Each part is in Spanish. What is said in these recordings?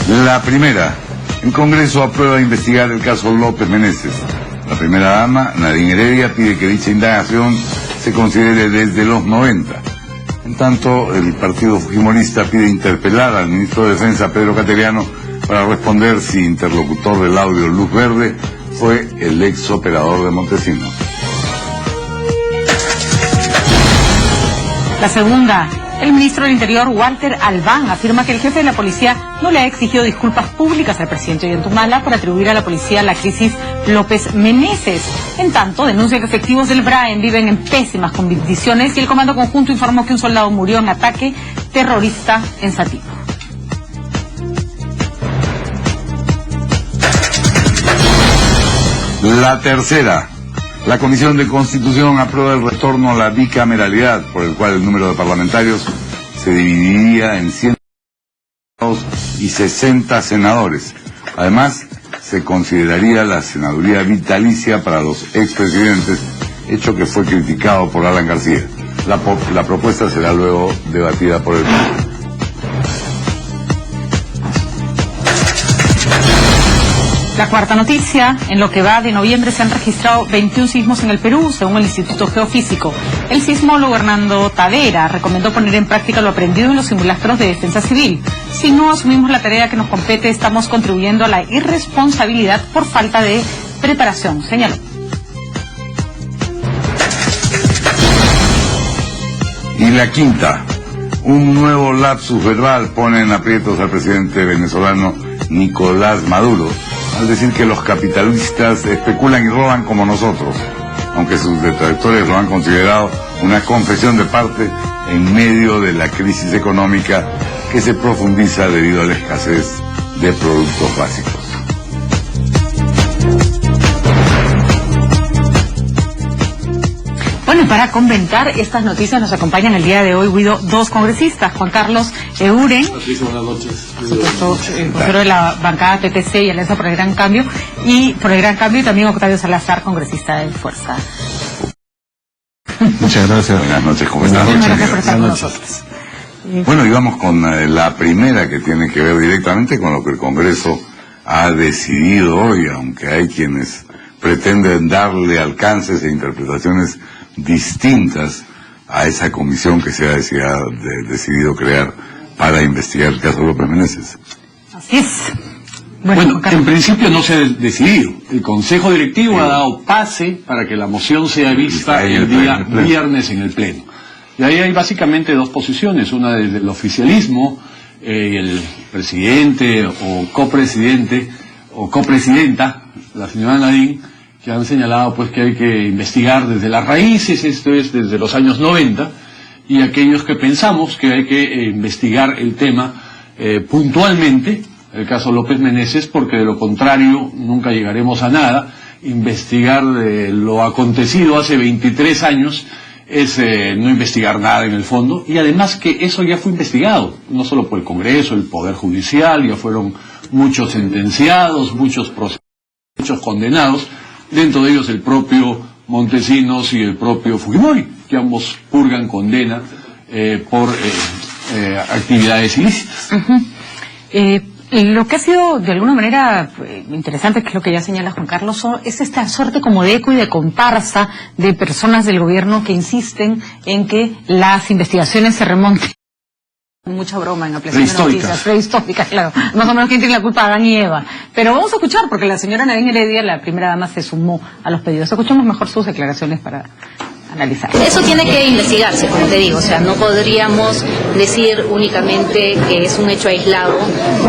La primera, el Congreso aprueba investigar el caso López Meneses. La primera dama, Nadine Heredia, pide que dicha indagación se considere desde los 90. En tanto, el partido fujimorista pide interpelar al ministro de Defensa, Pedro Cateriano, para responder si interlocutor del audio Luz Verde fue el ex operador de Montesinos. La segunda, el ministro del Interior, Walter Albán, afirma que el jefe de la policía no le ha exigido disculpas públicas al presidente Ollantumala por atribuir a la policía la crisis López Meneses. En tanto, denuncia que efectivos del BRAEN viven en pésimas condiciones y el Comando Conjunto informó que un soldado murió en ataque terrorista en Satipo. La tercera, la Comisión de Constitución aprueba el retorno a la bicameralidad, por el cual el número de parlamentarios se dividiría en 100 y 60 senadores. Además, se consideraría la senaduría vitalicia para los expresidentes, hecho que fue criticado por Alan García. La propuesta será luego debatida por el Pleno. La cuarta noticia, en lo que va de noviembre se han registrado 21 sismos en el Perú, según el Instituto Geofísico. El sismólogo Hernando Tavera recomendó poner en práctica lo aprendido en los simulacros de defensa civil. Si no asumimos la tarea que nos compete, estamos contribuyendo a la irresponsabilidad por falta de preparación, señaló. Y la quinta, un nuevo lapsus verbal pone en aprietos al presidente venezolano Nicolás Maduro, al decir que los capitalistas especulan y roban como nosotros, aunque sus detractores lo han considerado una confesión de parte en medio de la crisis económica que se profundiza debido a la escasez de productos básicos. Bueno, para comentar estas noticias nos acompañan el día de hoy, Guido, dos congresistas, Juan Carlos Euren, buenas noches. vocero de la bancada PPC y Alianza por el Gran Cambio, y también Octavio Salazar, congresista de Fuerza. Muchas gracias. Buenas noches, ¿cómo están? Gracias por estar con nosotros. Bueno, y vamos con la primera, que tiene que ver directamente con lo que el Congreso ha decidido hoy, aunque hay quienes pretenden darle alcances e interpretaciones distintas a esa comisión que se ha decidido crear para investigar el caso López Meneses. Así es. Bueno, en principio no se ha decidido. El Consejo Directivo ha dado pase para que la moción sea vista el día viernes en el Pleno. Y ahí hay básicamente dos posiciones, una desde el oficialismo, el presidente o copresidente o copresidenta, la señora Nadine, que han señalado pues que hay que investigar desde las raíces, esto es desde los años 90, y aquellos que pensamos que hay que investigar el tema puntualmente, el caso López Meneses, porque de lo contrario nunca llegaremos a nada. Investigar lo acontecido hace 23 años es no investigar nada en el fondo, y además que eso ya fue investigado, no solo por el Congreso, el Poder Judicial, ya fueron muchos sentenciados, muchos procesos, muchos condenados, dentro de ellos el propio Montesinos y el propio Fujimori, que ambos purgan condena por actividades ilícitas. Lo que ha sido de alguna manera interesante, que es lo que ya señala Juan Carlos, es esta suerte como de eco y de comparsa de personas del gobierno que insisten en que las investigaciones se remonten. Mucha broma en la de noticias, prehistórica, claro. Más o menos quién tiene la culpa, Adán y Eva. Pero vamos a escuchar, porque la señora Nadine Heredia, la primera dama, se sumó a los pedidos. Escuchemos mejor sus declaraciones para analizar. Eso tiene que investigarse, como te digo, o sea, no podríamos decir únicamente que es un hecho aislado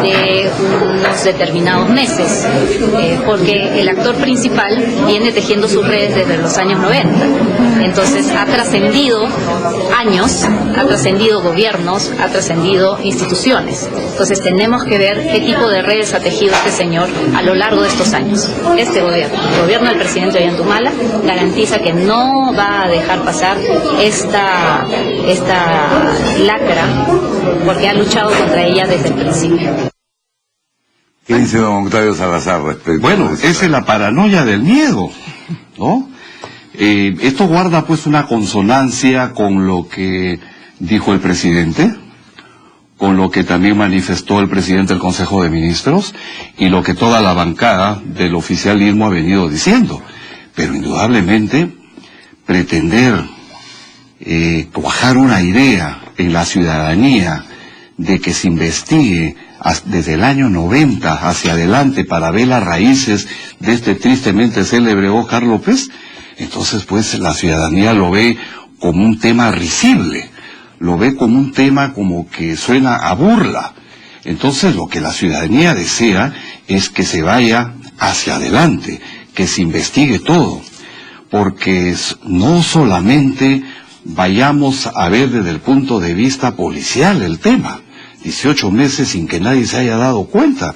de unos determinados meses, porque el actor principal viene tejiendo sus redes desde los años 90, entonces ha trascendido años, ha trascendido gobiernos, ha trascendido instituciones, entonces tenemos que ver qué tipo de redes ha tejido este señor a lo largo de estos años. Este gobierno, el gobierno del presidente Ollantumala, garantiza que no va a dejar pasar esta lacra, porque ha luchado contra ella desde el principio. ¿Qué dice don Octavio Salazar respecto? Bueno, esa es la paranoia del miedo, ¿no? Esto guarda pues una consonancia con lo que dijo el presidente, con lo que también manifestó el presidente del Consejo de Ministros y lo que toda la bancada del oficialismo ha venido diciendo. Pero indudablemente pretender cuajar una idea en la ciudadanía de que se investigue desde el año 90 hacia adelante para ver las raíces de este tristemente célebre Óscar López, entonces pues la ciudadanía lo ve como un tema risible, lo ve como un tema como que suena a burla. Entonces lo que la ciudadanía desea es que se vaya hacia adelante, que se investigue todo, porque no solamente vayamos a ver desde el punto de vista policial el tema, 18 meses sin que nadie se haya dado cuenta,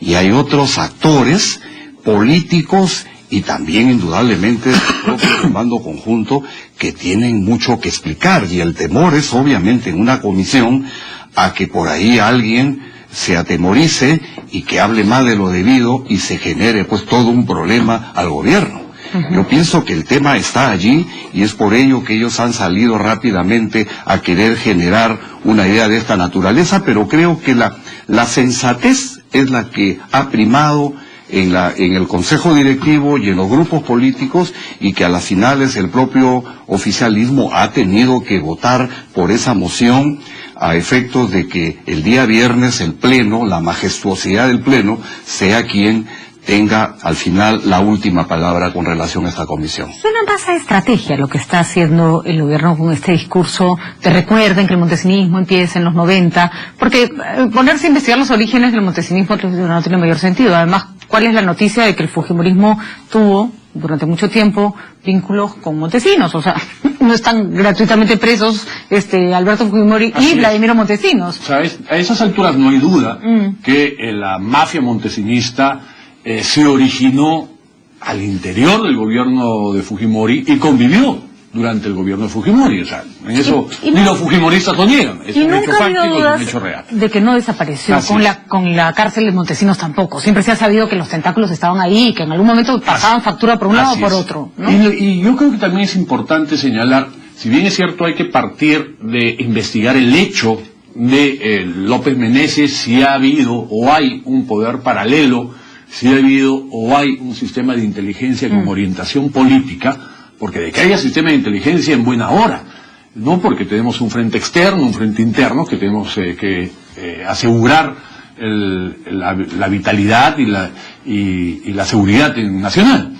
y hay otros actores políticos y también indudablemente el propio comando conjunto que tienen mucho que explicar, y el temor es obviamente en una comisión a que por ahí alguien se atemorice y que hable más de lo debido y se genere pues todo un problema al gobierno. Yo pienso que el tema está allí y es por ello que ellos han salido rápidamente a querer generar una idea de esta naturaleza, pero creo que la sensatez es la que ha primado en el Consejo Directivo y en los grupos políticos, y que a las finales el propio oficialismo ha tenido que votar por esa moción a efectos de que el día viernes el Pleno, la majestuosidad del Pleno, sea quien tenga al final la última palabra con relación a esta comisión. Suena más a estrategia lo que está haciendo el gobierno con este discurso de recuerden que el montesinismo empieza en los 90, porque ponerse a investigar los orígenes del montesinismo no tiene mayor sentido. Además, ¿cuál es la noticia de que el fujimorismo tuvo durante mucho tiempo vínculos con Montesinos? O sea, no están gratuitamente presos Alberto Fujimori y Vladimiro Montesinos. ¿Sabes? A esas alturas no hay duda que la mafia montesinista se originó al interior del gobierno de Fujimori y convivió durante el gobierno de Fujimori. O sea, en eso ni los fujimoristas lo niegan. Es un hecho fáctico, es un hecho real. De que no desapareció, con la cárcel de Montesinos tampoco. Siempre se ha sabido que los tentáculos estaban ahí y que en algún momento pasaban factura por un lado o por otro, ¿no? Y yo creo que también es importante señalar, si bien es cierto hay que partir de investigar el hecho de López Meneses, si ha habido o hay un poder paralelo, si ha habido o hay un sistema de inteligencia con orientación política, porque de que haya sistema de inteligencia en buena hora, no porque tenemos un frente externo, un frente interno, que tenemos que asegurar la vitalidad y la seguridad nacional.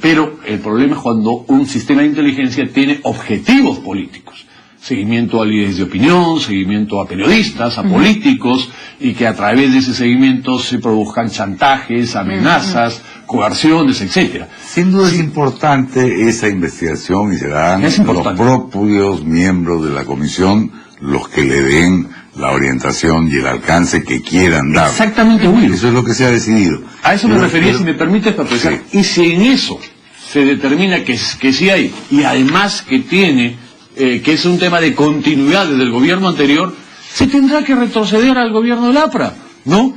Pero el problema es cuando un sistema de inteligencia tiene objetivos políticos. Seguimiento a líderes de opinión, seguimiento a periodistas, a políticos, y que a través de ese seguimiento se produzcan chantajes, amenazas, coerciones, etcétera. Sin duda es importante esa investigación y serán los propios miembros de la comisión los que le den la orientación y el alcance que quieran dar. Exactamente, Will. Eso es lo que se ha decidido. A eso me refería, si me permites, para pensar. Sí. Y si en eso se determina que sí hay, y además que tiene que es un tema de continuidad desde el gobierno anterior, se tendrá que retroceder al gobierno del APRA, ¿no?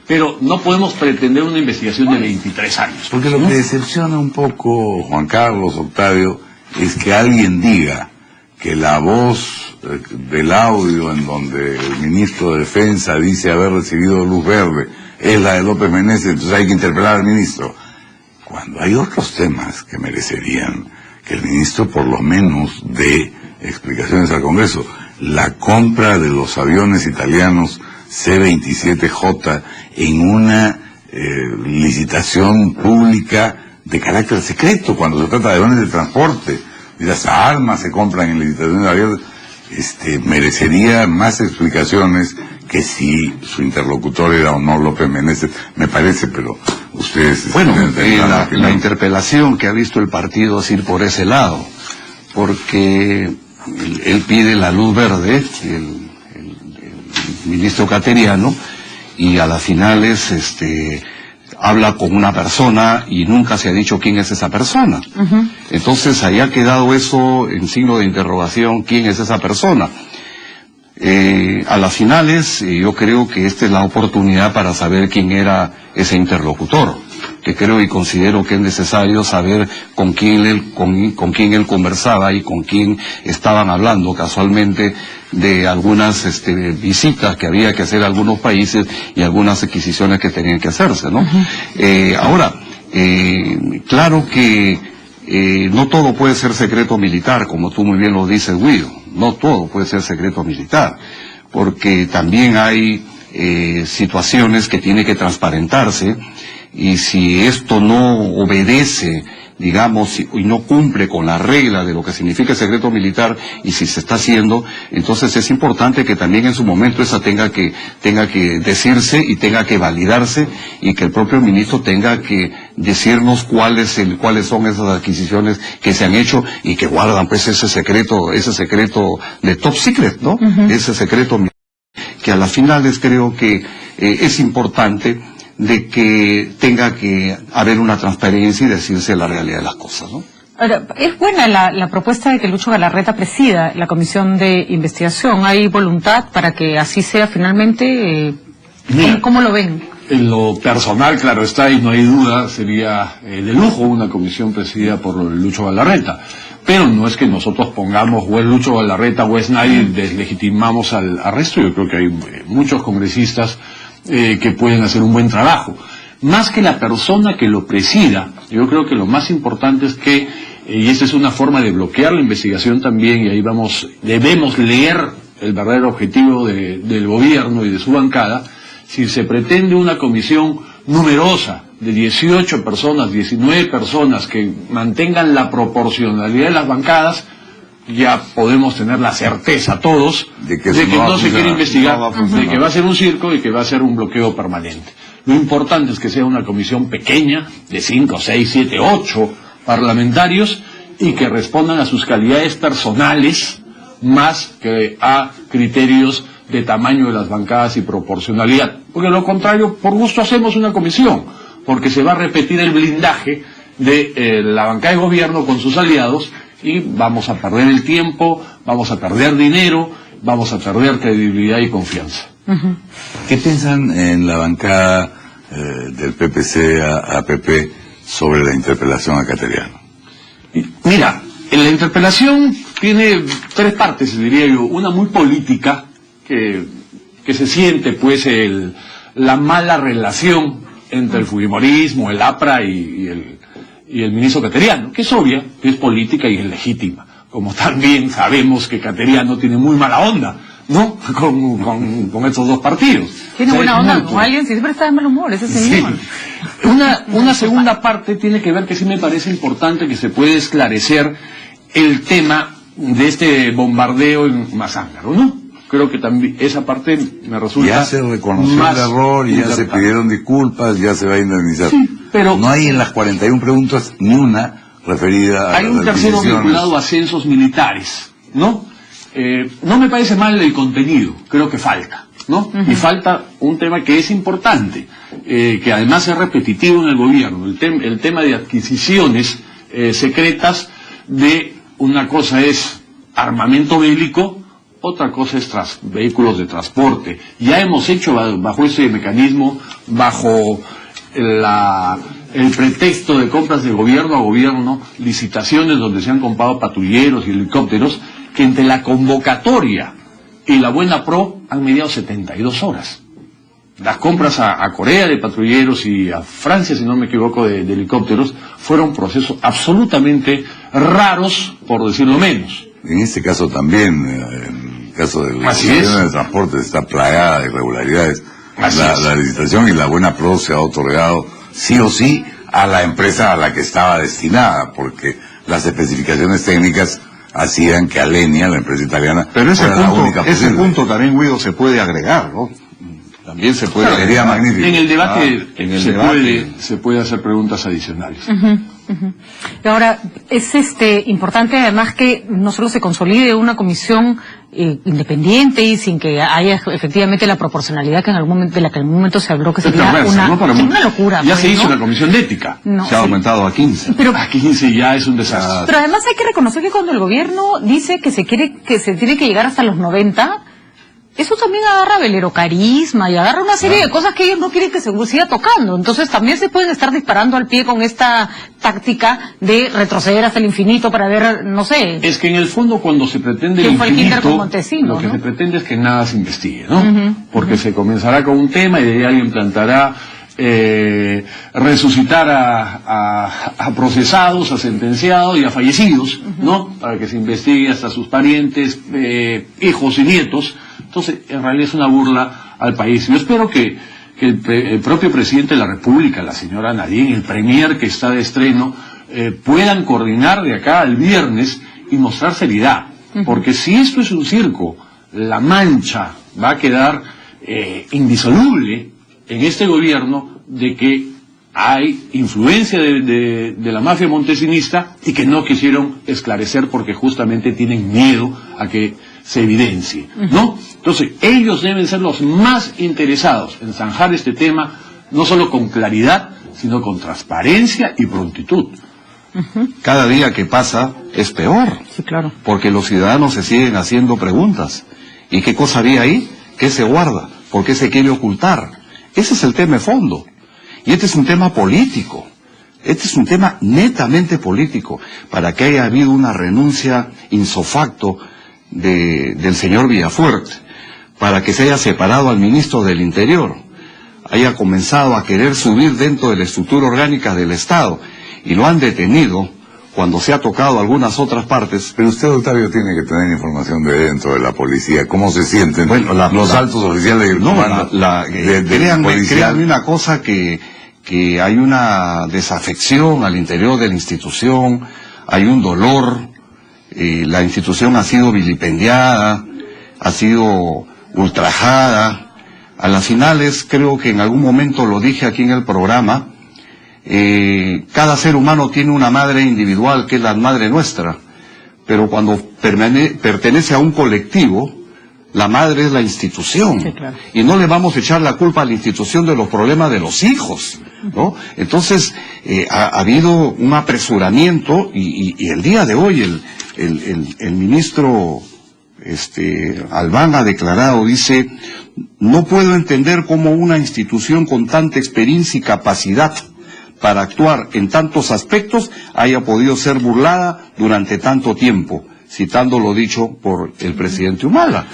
Pero no podemos pretender una investigación de 23 años. Porque lo que decepciona un poco, Juan Carlos, Octavio, es que alguien diga que la voz del audio en donde el ministro de Defensa dice haber recibido luz verde es la de López Meneses, entonces hay que interpelar al ministro. Cuando hay otros temas que merecerían que el ministro por lo menos dé explicaciones al Congreso. La compra de los aviones italianos C-27J en una licitación pública de carácter secreto, cuando se trata de aviones de transporte, y las armas se compran en licitaciones abiertas, merecería más explicaciones que si su interlocutor era o no López Meneses, me parece, pero ustedes... Bueno, la interpelación que ha visto el partido es ir por ese lado, porque él pide la luz verde, el ministro Cateriano, y a las finales habla con una persona y nunca se ha dicho quién es esa persona. Entonces ahí ha quedado eso en signo de interrogación, quién es esa persona. A las finales yo creo que esta es la oportunidad para saber quién era ese interlocutor. que creo y considero que es necesario saber con quién él conversaba y con quién estaban hablando casualmente de algunas visitas que había que hacer a algunos países y algunas adquisiciones que tenían que hacerse, ¿no? Ahora, claro que no todo puede ser secreto militar, como tú muy bien lo dices, Guido. No todo puede ser secreto militar, porque también hay situaciones que tienen que transparentarse, y si esto no obedece, digamos, y no cumple con la regla de lo que significa el secreto militar, y si se está haciendo, entonces es importante que también en su momento esa tenga que decirse y tenga que validarse, y que el propio ministro tenga que decirnos cuáles son esas adquisiciones que se han hecho y que guardan pues ese secreto de top secret, ¿no? Ese secreto que a las finales creo que es importante de que tenga que haber una transparencia y decirse la realidad de las cosas, ¿no? Ahora, es buena la propuesta de que Lucho Galarreta presida la comisión de investigación. ¿Hay voluntad para que así sea finalmente? ¿Cómo lo ven? En lo personal, claro está, y no hay duda, sería de lujo una comisión presidida por Lucho Galarreta. Pero no es que nosotros pongamos o es Lucho Galarreta o es nadie, deslegitimamos al resto. Yo creo que hay muchos congresistas que pueden hacer un buen trabajo. Más que la persona que lo presida, yo creo que lo más importante es que, y esta es una forma de bloquear la investigación también, y ahí debemos leer el verdadero objetivo del gobierno y de su bancada. Si se pretende una comisión numerosa de 18 personas, 19 personas que mantengan la proporcionalidad de las bancadas, ya podemos tener la certeza todos de que no se quiere investigar, de que va a ser un circo y que va a ser un bloqueo permanente. Lo importante es que sea una comisión pequeña, de 5, 6, 7, 8 parlamentarios, y que respondan a sus calidades personales más que a criterios de tamaño de las bancadas y proporcionalidad. Porque lo contrario, por gusto hacemos una comisión, porque se va a repetir el blindaje de la bancada de gobierno con sus aliados, y vamos a perder el tiempo, vamos a perder dinero, vamos a perder credibilidad y confianza. ¿Qué piensan en la bancada del PPC APP sobre la interpelación a Cateriano? Mira, la interpelación tiene tres partes, diría yo. Una muy política, que se siente pues la mala relación entre el fujimorismo, el APRA y el ministro Cateriano, que es obvia, que es política y es legítima. Como también sabemos que Cateriano tiene muy mala onda, ¿no? Con estos dos partidos. Tiene buena onda con alguien, siempre está de mal humor, ese señor. Sí. Una segunda parte tiene que ver, que sí me parece importante que se puede esclarecer el tema de este bombardeo en Mazángaro, ¿no? Creo que también esa parte me resulta ya se reconoció el error, ya se pidieron disculpas, ya se va a indemnizar. Sí, pero no hay en las 41 preguntas ni una referida a hay un tercero vinculado a censos militares, ¿no? No me parece mal el contenido, creo que falta, ¿no? Y falta un tema que es importante, que además es repetitivo en el gobierno, el tema de adquisiciones secretas de una cosa es armamento bélico, otra cosa es vehículos de transporte. Ya hemos hecho bajo ese mecanismo, bajo el pretexto de compras de gobierno a gobierno, licitaciones donde se han comprado patrulleros y helicópteros, que entre la convocatoria y la buena pro han mediado 72 horas. Las compras a Corea de patrulleros y a Francia, si no me equivoco, de helicópteros, fueron procesos absolutamente raros, por decirlo menos. En este caso también, en el caso de la licitación de transporte, está plagada de irregularidades. La licitación y la buena pro se ha otorgado sí o sí a la empresa a la que estaba destinada, porque las especificaciones técnicas hacían que Alenia, la empresa italiana, pero ese punto también, Guido, se puede agregar, ¿no? También se puede agregar. Magnífico. En el debate, se puede hacer preguntas adicionales. Y ahora, es importante además que no solo se consolide una comisión independiente y sin que haya efectivamente la proporcionalidad que de la que en algún momento se habló, que sería una locura. Ya se hizo una comisión de ética. Se ha aumentado a 15. Pero, a 15 ya es un desastre. Pero además hay que reconocer que cuando el gobierno dice que se tiene que llegar hasta los 90, eso también agarra velero carisma y agarra una serie de cosas que ellos no quieren que se siga tocando. Entonces también se pueden estar disparando al pie con esta táctica de retroceder hasta el infinito para ver, no sé. Es que en el fondo cuando se pretende el infinito, lo que se pretende es que nada se investigue, ¿no? Porque se comenzará con un tema y de ahí alguien plantará resucitar a procesados, a sentenciados y a fallecidos, ¿no? Para que se investigue hasta sus parientes, hijos y nietos. Entonces, en realidad es una burla al país. Yo espero que el propio presidente de la República, la señora Nadine, el premier que está de estreno, puedan coordinar de acá al viernes y mostrar seriedad. Porque si esto es un circo, la mancha va a quedar indisoluble en este gobierno de que hay influencia de la mafia montesinista y que no quisieron esclarecer porque justamente tienen miedo a que se evidencie, ¿no? Entonces, ellos deben ser los más interesados en zanjar este tema, no solo con claridad, sino con transparencia y prontitud. Cada día que pasa es peor. Sí, claro. Porque los ciudadanos se siguen haciendo preguntas. ¿Y qué cosa había ahí? ¿Qué se guarda? ¿Por qué se quiere ocultar? Ese es el tema de fondo. Y este es un tema político. Este es un tema netamente político. Para que haya habido una renuncia insofacto del señor Villafuerte, para que se haya separado al ministro del Interior, haya comenzado a querer subir dentro de la estructura orgánica del Estado, y lo han detenido cuando se ha tocado algunas otras partes. Pero usted, Octavio, tiene que tener información de dentro de la policía. ¿Cómo se sienten los altos oficiales del comando? Créanme una cosa, que hay una desafección al interior de la institución, hay un dolor, la institución ha sido vilipendiada, ha sido ultrajada. A las finales, creo que en algún momento lo dije aquí en el programa, cada ser humano tiene una madre individual, que es la madre nuestra, pero cuando pertenece a un colectivo, la madre es la institución. Sí, claro. Y no le vamos a echar la culpa a la institución de los problemas de los hijos, ¿no? Entonces, ha habido un apresuramiento y el día de hoy el ministro Albán ha declarado, dice: no puedo entender cómo una institución con tanta experiencia y capacidad para actuar en tantos aspectos haya podido ser burlada durante tanto tiempo, citando lo dicho por el presidente Humala.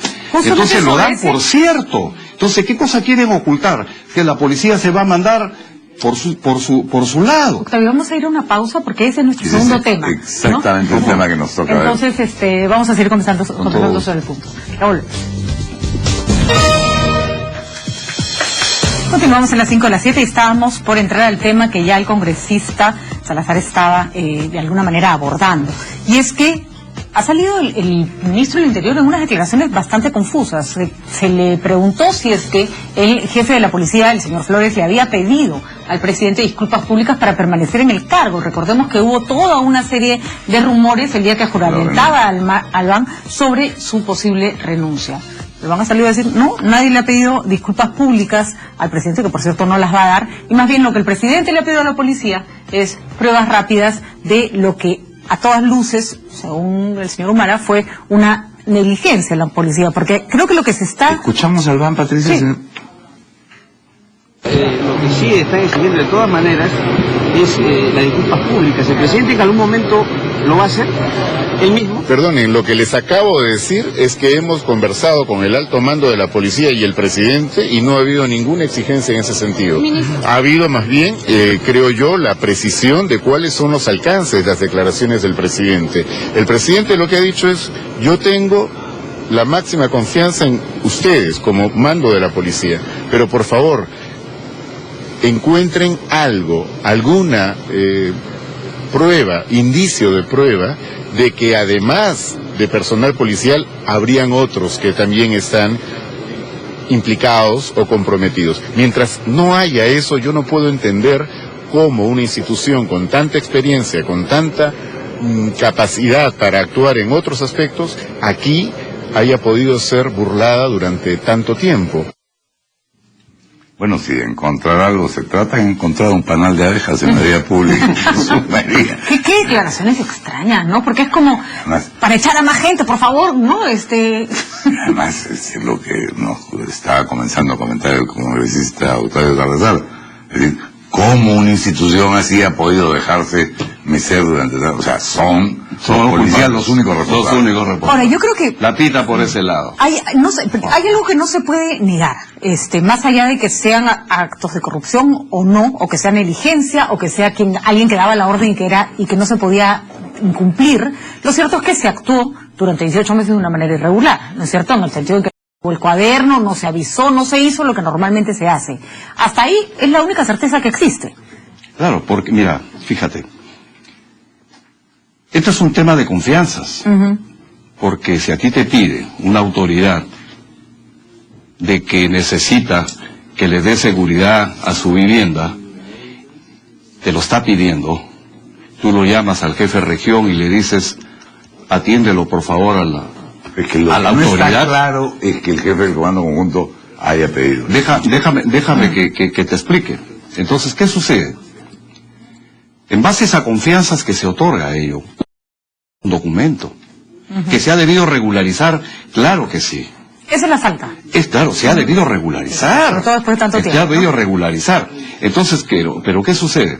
Entonces lo dan por cierto. Entonces, ¿qué cosa quieren ocultar? Que la policía se va a mandar por su lado. Octavio, vamos a ir a una pausa porque ese es nuestro segundo tema. Exactamente, ¿no? El tema que nos toca. Entonces, vamos a seguir conversando sobre el punto. Ya volvemos. Continuamos en las 5 a las 7 y estábamos por entrar al tema que ya el congresista Salazar estaba de alguna manera abordando. Y es que ha salido el ministro del Interior en unas declaraciones bastante confusas. Se le preguntó si es que el jefe de la policía, el señor Flores, le había pedido al presidente disculpas públicas para permanecer en el cargo. Recordemos que hubo toda una serie de rumores el día que juramentaba Albán sobre su posible renuncia. Albán ha salido a decir, no, nadie le ha pedido disculpas públicas al presidente, que por cierto no las va a dar, y más bien lo que el presidente le ha pedido a la policía es pruebas rápidas de lo que a todas luces, según el señor Humala, fue una negligencia en la policía, porque creo que lo que se está... ¿Escuchamos a Albán, Patricia? Sí. Lo que sí están exigiendo de todas maneras es las disculpas públicas. El presidente en algún momento lo va a hacer, él mismo. Perdonen, lo que les acabo de decir es que hemos conversado con el alto mando de la policía y el presidente y no ha habido ninguna exigencia en ese sentido. Ha habido más bien, creo yo, la precisión de cuáles son los alcances de las declaraciones del presidente. El presidente lo que ha dicho es: yo tengo la máxima confianza en ustedes como mando de la policía, pero por favor, encuentren algo, alguna prueba, indicio de prueba de que además de personal policial habrían otros que también están implicados o comprometidos. Mientras no haya eso, yo no puedo entender cómo una institución con tanta experiencia, con tanta capacidad para actuar en otros aspectos, aquí haya podido ser burlada durante tanto tiempo. Bueno, si de encontrar algo se trata, de encontrar un panal de abejas en la vía pública. ¿Qué declaraciones extrañas, ¿no? Porque es como, para echar a más gente, por favor, ¿no? Además, es lo que nos estaba comenzando a comentar el congresista Octavio Salazar. Es decir, ¿cómo una institución así ha podido dejarse mecer durante tanto? O sea, son los policías los únicos responsables. Los únicos responsables. Ahora, yo creo que La pita por ese lado. hay algo que no se puede negar, más allá de que sean actos de corrupción o no, o que sea negligencia, o que sea alguien que daba la orden y que no se podía incumplir. Lo cierto es que se actuó durante 18 meses de una manera irregular, ¿no es cierto? En el sentido de que el cuaderno no se avisó, no se hizo lo que normalmente se hace. Hasta ahí es la única certeza que existe. Claro, porque mira, fíjate, esto es un tema de confianzas, porque si a ti te pide una autoridad de que necesita que le dé seguridad a su vivienda, te lo está pidiendo, tú lo llamas al jefe de región y le dices, atiéndelo por favor a la Es que lo a la que no autoridad. está claro es que el jefe del comando conjunto haya pedido. Déjame que te explique. Entonces, ¿qué sucede? En base a esa confianza que se otorga a ello, un documento, que se ha debido regularizar, claro que sí. Esa es la falta. Es claro, se ha debido regularizar. Sobre todo después de tanto tiempo, Se ha debido ¿no? regularizar. Entonces, pero ¿qué sucede?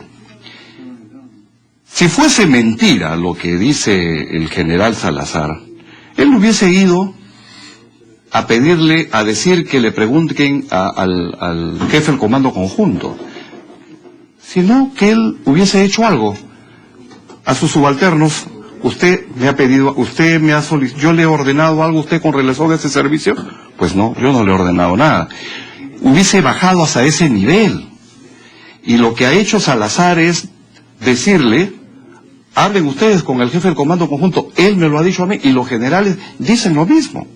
Si fuese mentira lo que dice el general Salazar, él no hubiese ido a pedirle, a decir que le pregunten al jefe del comando conjunto, sino que él hubiese hecho algo a sus subalternos. Usted me ha pedido, usted me ha solicitado, yo le he ordenado algo a usted con relación a ese servicio. Pues no, yo no le he ordenado nada. Hubiese bajado hasta ese nivel. Y lo que ha hecho Salazar es decirle, hablen ustedes con el jefe del comando conjunto, él me lo ha dicho a mí, y los generales dicen lo mismo.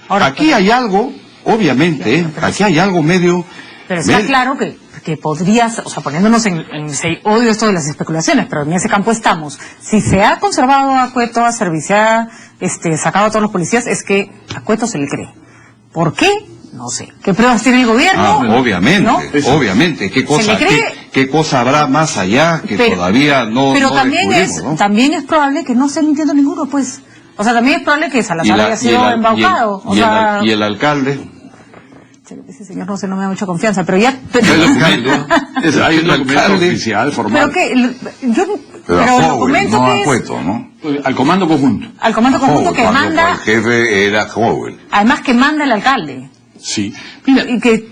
Ahora, aquí hay algo, obviamente, aquí hay algo medio... Pero está claro que podrías, o sea, poniéndonos en odio esto de las especulaciones, pero en ese campo estamos. Si se ha conservado a Cueto, se ha sacado a todos los policías, es que a Cueto se le cree. ¿Por qué? No sé. ¿Qué pruebas tiene el gobierno? Obviamente, ¿no? obviamente. ¿Qué cosa habrá más allá que todavía no Pero no también descubrimos, ¿no? también es probable que no esté mintiendo ninguno, pues. O sea, también es probable que Salazar haya sido embaucado. Y el alcalde. Ese señor no me da mucha confianza, pero ya... Hay un documento oficial, formal. Pero el documento no que a es... Cueto, ¿no? Al comando conjunto. Al comando conjunto Howell, que cuando manda... el jefe era Howell. Además que manda el alcalde. Sí. Mira, Y que...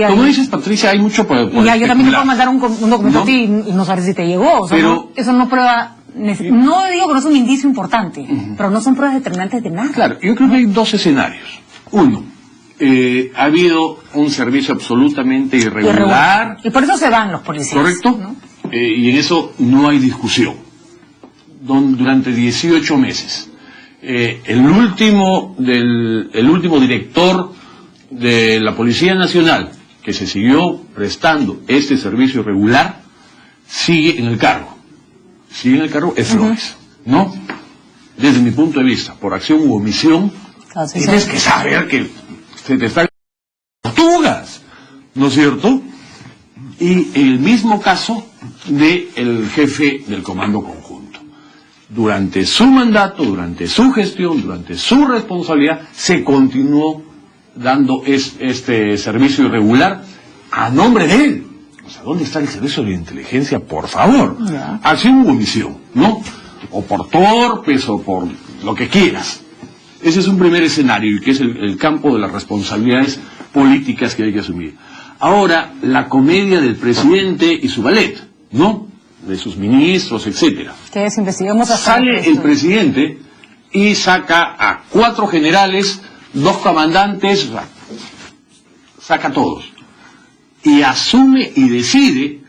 como dices, Patricia, hay mucho por Y ya, yo también te puedo especular. mandar un documento ¿No? a ti y no sabes si te llegó. O sea, Pero- eso no prueba... No digo que no es un indicio importante, pero no son pruebas determinantes de nada. Claro, yo creo que hay dos escenarios. Uno, ha habido un servicio absolutamente irregular, Y por eso se van los policías. ¿correcto? ¿no? Y en eso no hay discusión. Durante 18 meses. El último director de la Policía Nacional que se siguió prestando este servicio irregular sigue en el cargo. Sigue en el cargo es Flores, ¿no? Desde mi punto de vista, por acción u omisión, Claro, sí, tienes sí. que saber que se te están tortugas, ¿no es cierto? Y el mismo caso del jefe del comando conjunto. Durante su mandato, durante su gestión, durante su responsabilidad, se continuó dando este servicio irregular a nombre de él. O sea, ¿dónde está el servicio de inteligencia? Por favor. Ya. Acción u omisión, ¿no? O por torpes o por lo que quieras. Ese es un primer escenario, y que es el campo de las responsabilidades políticas que hay que asumir. Ahora, la comedia del presidente y su ballet, ¿no? De sus ministros, etcétera. Que investiguemos hasta... Sale el presidente y saca a 4 generales, 2 comandantes, o sea, saca a todos. Y asume y decide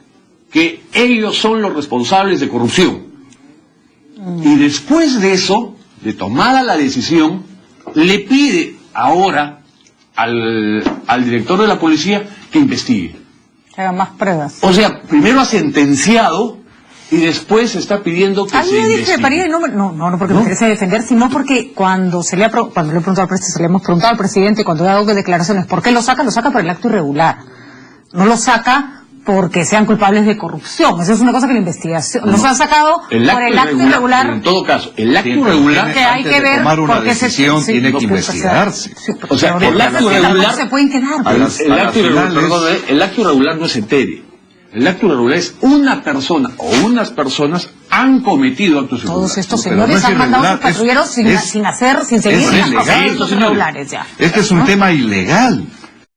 que ellos son los responsables de corrupción. Y después de eso, de tomada la decisión, le pide ahora al director de la policía que investigue. Que hagan más pruebas. O sea, primero ha sentenciado y después está pidiendo que A mí se me investigue. discreparía, no porque me interese defender, sino porque cuando le he preguntado al presidente, se le hemos preguntado al presidente cuando ha dado declaraciones, ¿por qué lo saca? Lo saca por el acto irregular. No lo saca porque sean culpables de corrupción. Esa es una cosa que la investigación nos ha sacado por el acto irregular. En todo caso, el acto irregular que hay que ver tomar una porque decisión sí, tiene no que puede investigarse. O sea, el acto tampoco irregular se pueden quedar. el acto irregular no es etéreo. El acto irregular es una persona o unas personas han cometido actos irregulares. Todos estos Pero no señores es han mandado a sus irregular, patrulleros sin seguir es los ilegal. procedimientos irregulares ya. Este es un tema ilegal.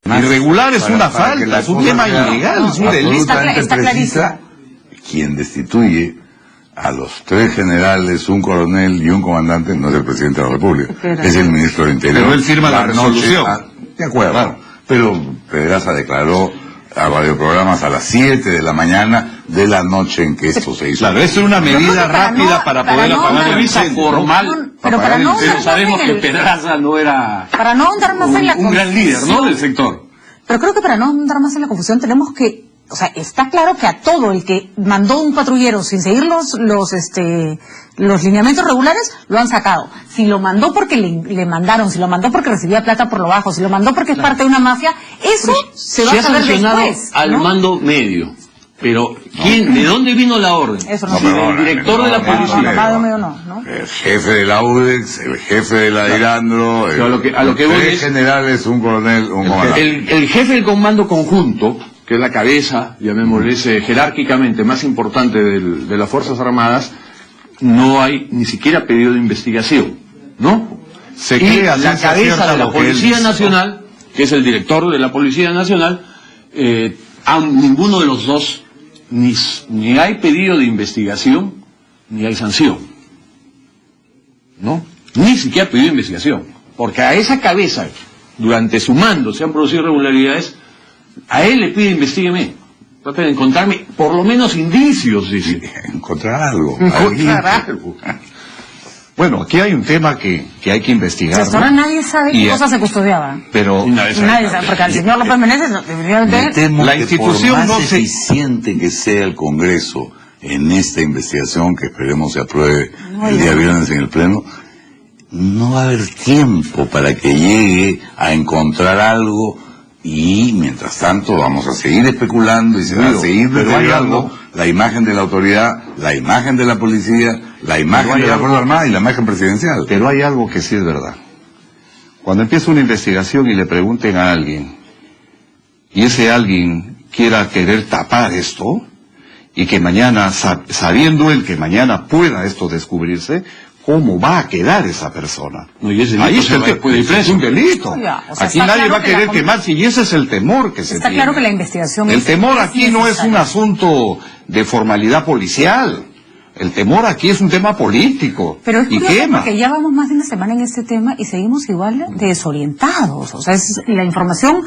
Irregular es una falta, es un tema ilegal, es un delito. Absolutamente Está precisa. Quien destituye a los 3 generales, un coronel y un comandante no es el presidente de la República, Pero- es el ministro del Interior. Pero él firma la resolución. De acuerdo, Claro. pero Pedraza declaró a radioprogramas a las 7 de la mañana de la noche en que esto se hizo. Claro, eso es una medida rápida para poder apagar el Revisa incendio. formal. Pero para no Pero andar sabemos más que en el- Pedraza no era Para no andar más en la un gran líder, ¿no? Del sector. Pero creo que para no andar más en la confusión tenemos que, o sea, está claro que a todo el que mandó un patrullero sin seguir los lineamientos regulares, lo han sacado. Si lo mandó porque le mandaron, si lo mandó porque recibía plata por lo bajo, si lo mandó porque es parte de una mafia, eso se va a ha saber sancionado después, al ¿no? mando medio. Pero, ¿de dónde vino la orden? Eso no No, sé. perdón, El director de la no, policía. Mando medio no. El jefe de la UDEX, el jefe de la Irandro, Pero a lo que voy 3 es- generales, un coronel, un comandante. El jefe del comando conjunto, que es la cabeza, llamémosle jerárquicamente más importante de las Fuerzas Armadas, no hay ni siquiera pedido de investigación, ¿no? Se Y cree a la ciencia cabeza cierta de la lo que él Policía dice. Nacional, que es el director de la Policía Nacional, ninguno de los dos ni hay pedido de investigación ni hay sanción, ¿no? Ni siquiera pedido de investigación, porque a esa cabeza, durante su mando, se han producido irregularidades, a él le pide investígueme, trate de encontrarme por lo menos indicios, dice. Encontrar algo. Encontrar Alguien- algo. Bueno, aquí hay un tema que hay que investigar. Hasta ahora ¿no? nadie sabe Y, qué cosa se custodiaba. Pero Nadie sabe. Nadie sabe, porque al señor López Meneses, Me definitivamente, temo La que institución por más no se- eficiente que sea el Congreso en esta investigación, que esperemos se apruebe el día viernes en el Pleno, no va a haber tiempo para que llegue a encontrar algo y mientras tanto vamos a seguir especulando y se va a seguir pero hay deteriorando algo. la imagen de la autoridad, la imagen de la policía, la imagen hay de la algo. Fuerza Armada y la imagen presidencial. Pero hay algo que sí es verdad. Cuando empieza una investigación y le pregunten a alguien, y ese alguien querer tapar esto, y que mañana, sabiendo él que mañana pueda esto descubrirse, ¿cómo va a quedar esa persona? No, y ese delito Ahí está el puede ir es preso. un delito. Ya, o sea, Aquí está nadie claro va a que la querer com- quemarse, y ese es el temor que se está tiene. claro que la investigación El es- temor es aquí no es un necesaria. asunto de formalidad policial. El temor aquí es un tema político. Pero es y curioso quema. porque ya vamos más de una semana en este tema y seguimos igual de desorientados. O sea, la información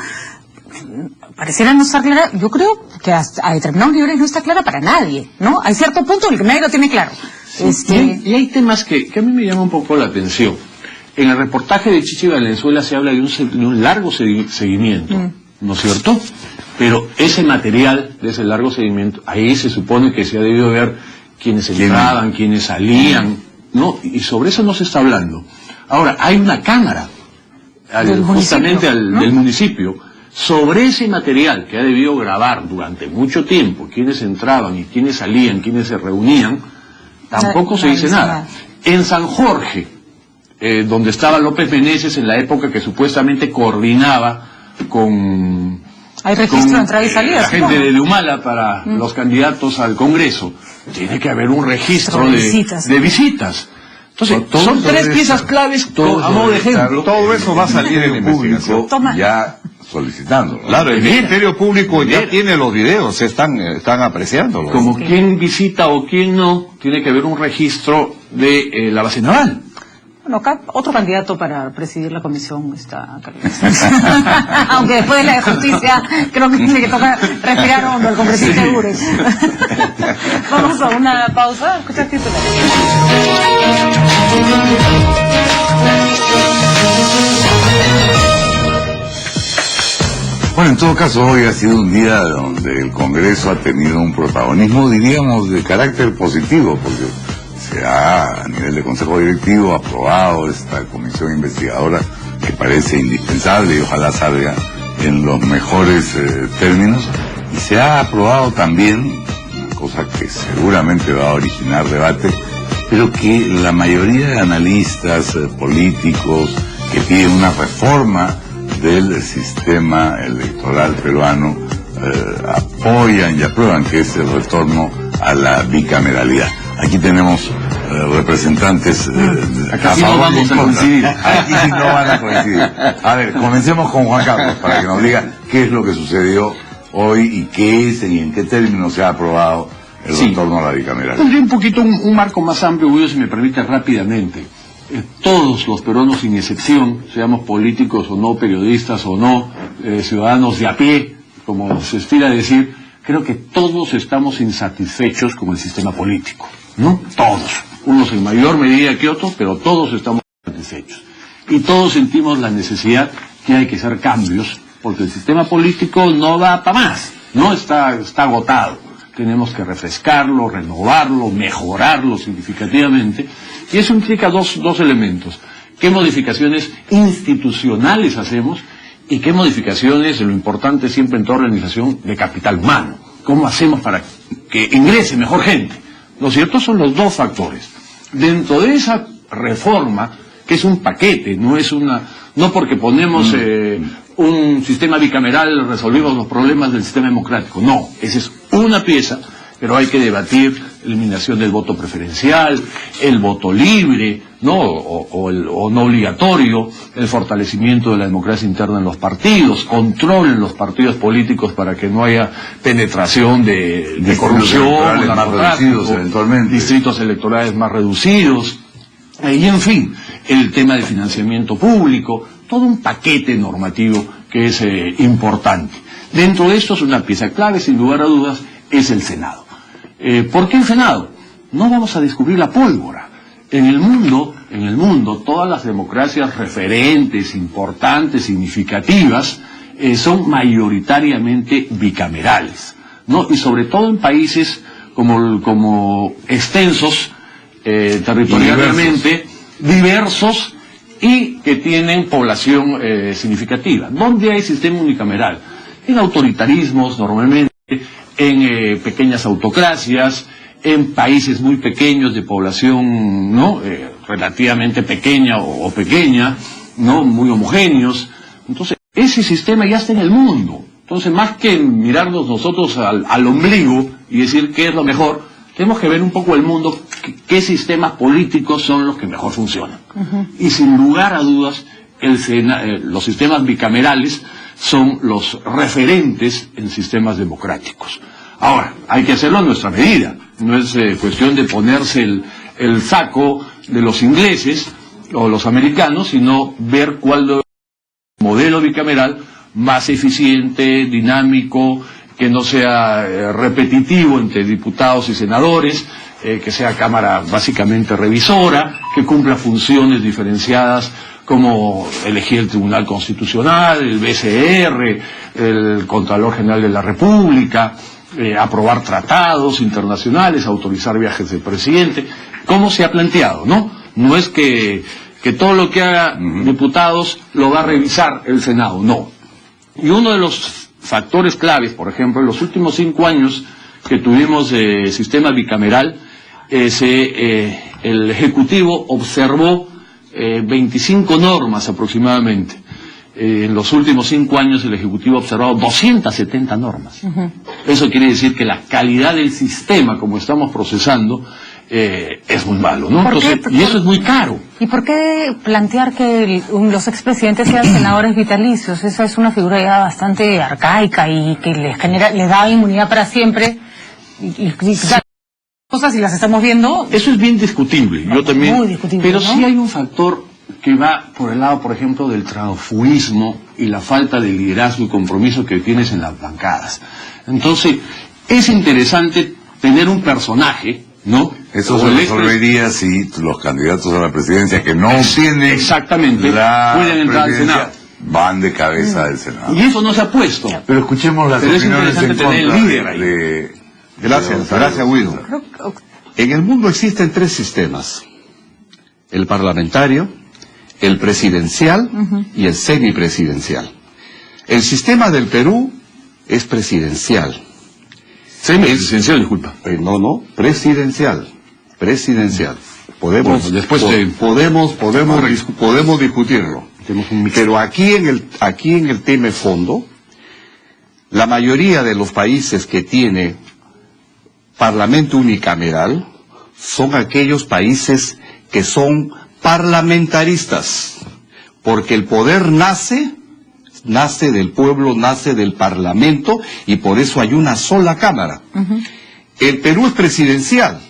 pareciera no estar clara. Yo creo que hasta a determinados niveles no está clara para nadie, ¿no? Hay cierto punto en el que nadie lo tiene claro. Y hay temas que a mí me llaman un poco la atención. En el reportaje de Chichi Valenzuela se habla de un largo seguimiento, ¿no es cierto? Pero ese material de ese largo seguimiento, ahí se supone que se ha debido ver quiénes entraban, quiénes salían, ¿no? Y sobre eso no se está hablando. Ahora, hay una cámara, Del justamente municipio, ¿no? del municipio, sobre ese material que ha debido grabar durante mucho tiempo, quiénes entraban y quiénes salían, quiénes se reunían, tampoco se dice nada. En San Jorge, donde estaba López Meneses en la época que supuestamente coordinaba con Hay registro de entrada y salida. la gente supongo. de Humala para los candidatos al Congreso. Tiene que haber un registro De visitas. de visitas. Entonces, Todo son eso tres debe piezas estar- claves todo a modo de debe estar- ejemplo. Todo eso va a salir en la Público investigación. Toma. ya solicitándolo. Claro, el Mira. Ministerio Público ya Mira. tiene los videos, están apreciándolos. Como quién visita o quién no, tiene que haber un registro de la base naval. Bueno, acá otro candidato para presidir la comisión está acá. Aunque después de la de justicia creo que tiene que tocar respirar hondo el congresista Ures. Vamos a una pausa. Escucha titular. Bueno, en todo caso, hoy ha sido un día donde el Congreso ha tenido un protagonismo, diríamos, de carácter positivo, porque se ha, a nivel de Consejo Directivo, aprobado esta comisión investigadora que parece indispensable y ojalá salga en los mejores términos, y se ha aprobado también, cosa que seguramente va a originar debate, pero que la mayoría de analistas políticos que piden una reforma del sistema electoral peruano apoyan y aprueban, que es el retorno a la bicameralidad. Aquí tenemos representantes acá sí no vamos a coincidir. Aquí sí no van a coincidir. A ver, comencemos con Juan Carlos para que nos diga qué es lo que sucedió hoy y qué es y en qué términos se ha aprobado el retorno a la bicameralidad. Pondría un poquito un marco más amplio, Guido, si me permite rápidamente. Todos los peruanos, sin excepción, seamos políticos o no, periodistas o no, ciudadanos de a pie, como se estira decir, creo que todos estamos insatisfechos con el sistema político, ¿no? Todos. Unos en mayor medida que otros, pero todos estamos insatisfechos. Y todos sentimos la necesidad que hay que hacer cambios, porque el sistema político no da para más, ¿no? Está agotado. Tenemos que refrescarlo, renovarlo, mejorarlo significativamente. Y eso implica dos elementos. ¿Qué modificaciones institucionales hacemos? ¿Y qué modificaciones, lo importante siempre en toda organización, de capital humano? ¿Cómo hacemos para que ingrese mejor gente? Lo cierto son los dos factores. Dentro de esa reforma, que es un paquete, no porque ponemos un sistema bicameral resolvimos los problemas del sistema democrático. No, esa es una pieza, pero hay que debatir eliminación del voto preferencial, el voto libre, ¿no? o no obligatorio, el fortalecimiento de la democracia interna en los partidos, control en los partidos políticos para que no haya penetración de corrupción, más reducidos eventualmente, distritos electorales más reducidos, y en fin, el tema de financiamiento público, todo un paquete normativo que es importante. Dentro de esto es una pieza clave, sin lugar a dudas, es el Senado. ¿Por qué el Senado? No vamos a descubrir la pólvora. En el mundo, todas las democracias referentes, importantes, significativas, son mayoritariamente bicamerales, ¿no? Y sobre todo en países como extensos, territorialmente, diversos y que tienen población significativa. ¿Dónde hay sistema unicameral? En autoritarismos, normalmente, en pequeñas autocracias, en países muy pequeños de población, ¿no? Relativamente pequeña o pequeña, ¿no? Muy homogéneos. Entonces, ese sistema ya está en el mundo. Entonces, más que mirarnos nosotros al ombligo y decir qué es lo mejor, tenemos que ver un poco el mundo, qué sistemas políticos son los que mejor funcionan. Y sin lugar a dudas, los sistemas bicamerales son los referentes en sistemas democráticos. Ahora, hay que hacerlo a nuestra medida. No es cuestión de ponerse el saco de los ingleses o los americanos, sino ver cuál es el modelo bicameral más eficiente, dinámico, que no sea repetitivo entre diputados y senadores, que sea cámara básicamente revisora, que cumpla funciones diferenciadas como elegir el Tribunal Constitucional, el BCR, el Contralor General de la República, aprobar tratados internacionales, autorizar viajes del presidente, como se ha planteado, ¿no? No es que todo lo que haga diputados lo va a revisar el Senado, no. Y uno de los factores claves, por ejemplo, en los últimos 5 años que tuvimos sistema bicameral, el Ejecutivo observó 25 normas aproximadamente. En los últimos 5 años el Ejecutivo ha observado 270 normas. Eso quiere decir que la calidad del sistema, como estamos procesando, es muy malo, ¿no? Entonces, y eso es muy caro. ¿Y por qué plantear que los expresidentes sean senadores vitalicios? Esa es una figura ya bastante arcaica y que les da inmunidad para siempre. Y cosas y las estamos viendo. Eso es bien discutible, yo también. Muy discutible, pero ¿no? sí hay un factor que va por el lado, por ejemplo, del transfugismo y la falta de liderazgo y compromiso que tienes en las bancadas. Entonces, es interesante tener un personaje, ¿no? Eso se resolvería si los candidatos a la presidencia que no obtienen exactamente pueden entrar al Senado, van de cabeza del Senado. Y eso no se ha puesto. Pero escuchemos las opiniones en contra Gracias, Guido. En el mundo existen 3 sistemas: el parlamentario, el presidencial y el semipresidencial. El sistema del Perú es presidencial. Presidencial, disculpa. No, presidencial. Podemos, bueno, después podemos discutirlo. Pero aquí en el tema de fondo, la mayoría de los países que tiene parlamento unicameral son aquellos países que son parlamentaristas, porque el poder nace del pueblo, nace del parlamento, y por eso hay una sola cámara. El Perú es presidencial.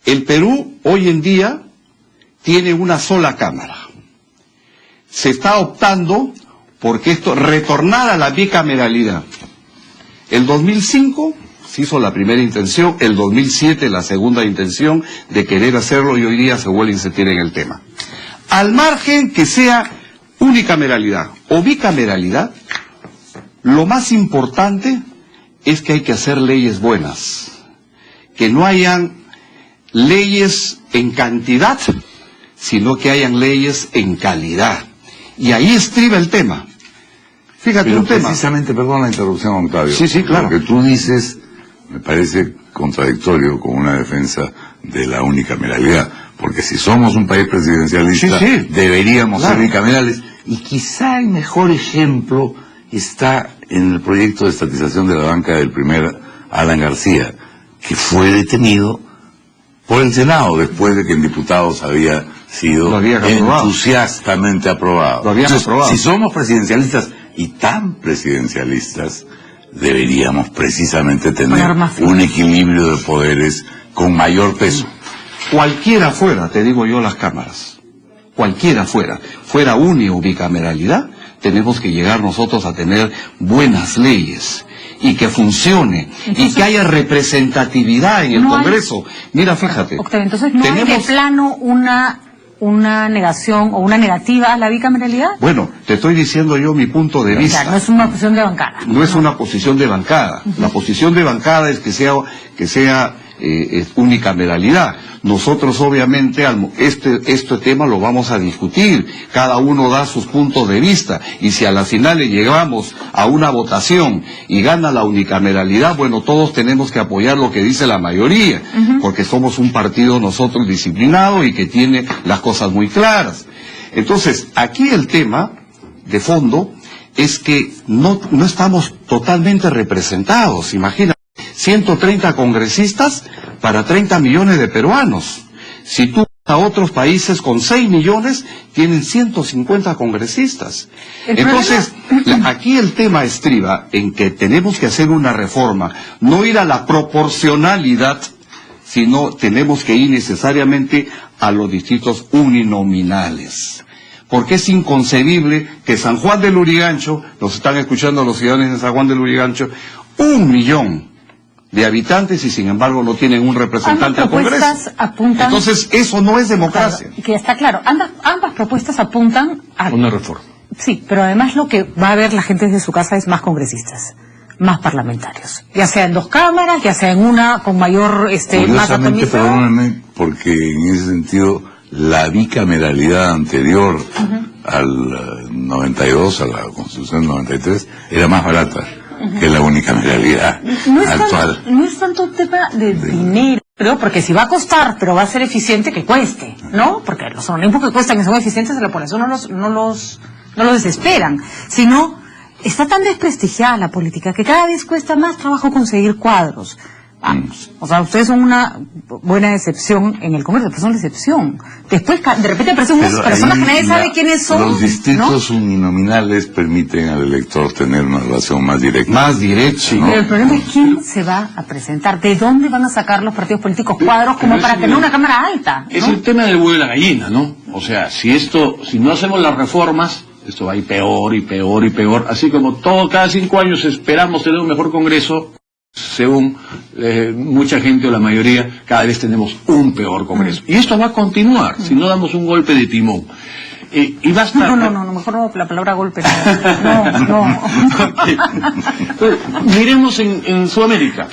El Perú hoy en día tiene una sola cámara. Se está optando porque retornar a la bicameralidad. El 2005 se hizo la primera intención, el 2007 la segunda intención de querer hacerlo, y hoy día se vuelve a insistir en el tema. Al margen que sea unicameralidad o bicameralidad, lo más importante es que hay que hacer leyes buenas, que no hayan leyes en cantidad, sino que hayan leyes en calidad. Y ahí estriba el tema. Fíjate, pero un tema. Precisamente, perdón la interrupción, Octavio. Sí, claro. Lo que tú dices me parece contradictorio con una defensa de la unicameralidad. Porque si somos un país presidencialista, deberíamos ser bicamerales. Y quizá el mejor ejemplo está en el proyecto de estatización de la banca del primer Alan García, que fue detenido por el Senado después de que en diputados había sido entusiastamente aprobado. Lo habían aprobado. Si somos presidencialistas y tan presidencialistas, deberíamos precisamente tener un equilibrio de poderes con mayor peso. Cualquiera fuera, te digo yo, las cámaras, cualquiera fuera uni o bicameralidad, tenemos que llegar nosotros a tener buenas leyes y que funcione. Entonces, y que haya representatividad en el Congreso. Mira, fíjate. Octavio, entonces no hay de plano una negación o una negativa a la bicameralidad. Bueno, te estoy diciendo yo mi punto de vista. O sea, no es una posición de bancada. No es una posición de bancada. La posición de bancada es que sea unicameralidad. Nosotros obviamente este tema lo vamos a discutir, cada uno da sus puntos de vista, y si a la final le llegamos a una votación y gana la unicameralidad, bueno, todos tenemos que apoyar lo que dice la mayoría, porque somos un partido nosotros disciplinado y que tiene las cosas muy claras. Entonces, aquí el tema de fondo es que no estamos totalmente representados, imagínate. 130 congresistas para 30 millones de peruanos. Si tú vas a otros países con 6 millones, tienen 150 congresistas. Entonces, aquí el tema estriba en que tenemos que hacer una reforma, no ir a la proporcionalidad, sino tenemos que ir necesariamente a los distritos uninominales. Porque es inconcebible que San Juan del Lurigancho, nos están escuchando los ciudadanos de San Juan del Lurigancho, 1 millón de habitantes y sin embargo no tienen un representante al Congreso. Entonces eso no es democracia. Claro, que está claro, ambas propuestas apuntan a una reforma. Sí, pero además lo que va a ver la gente desde su casa es más congresistas, más parlamentarios, ya sea en 2 cámaras, ya sea en una con mayor más atomización. Perdónenme, porque en ese sentido la bicameralidad anterior al 92, a la Constitución del 93, era más barata que la unicameralidad actual. No es tanto un tema de dinero, creo, porque si va a costar, pero va a ser eficiente, que cueste, ¿no? Porque los organismos que cuestan, que son eficientes, por eso no los desesperan, sino está tan desprestigiada la política que cada vez cuesta más trabajo conseguir cuadros. Vamos, o sea, ustedes son una buena excepción en el Congreso, pero son la excepción. Después, de repente aparecen unas personas que nadie sabe quiénes son. Los distritos uninominales permiten al elector tener una relación más directa. Más directa, sí, ¿no? Pero el problema es quién se va a presentar, de dónde van a sacar los partidos políticos cuadros como para tener una cámara alta, ¿no? Es el tema del huevo y la gallina, ¿no? O sea, si no hacemos las reformas, esto va a ir peor y peor y peor. Así como cada 5 años esperamos tener un mejor Congreso, según mucha gente o la mayoría, cada vez tenemos un peor Congreso. Y esto va a continuar si no damos un golpe de timón. Y basta... No, mejor no, la palabra golpe. No. Okay. Entonces, miremos en Sudamérica,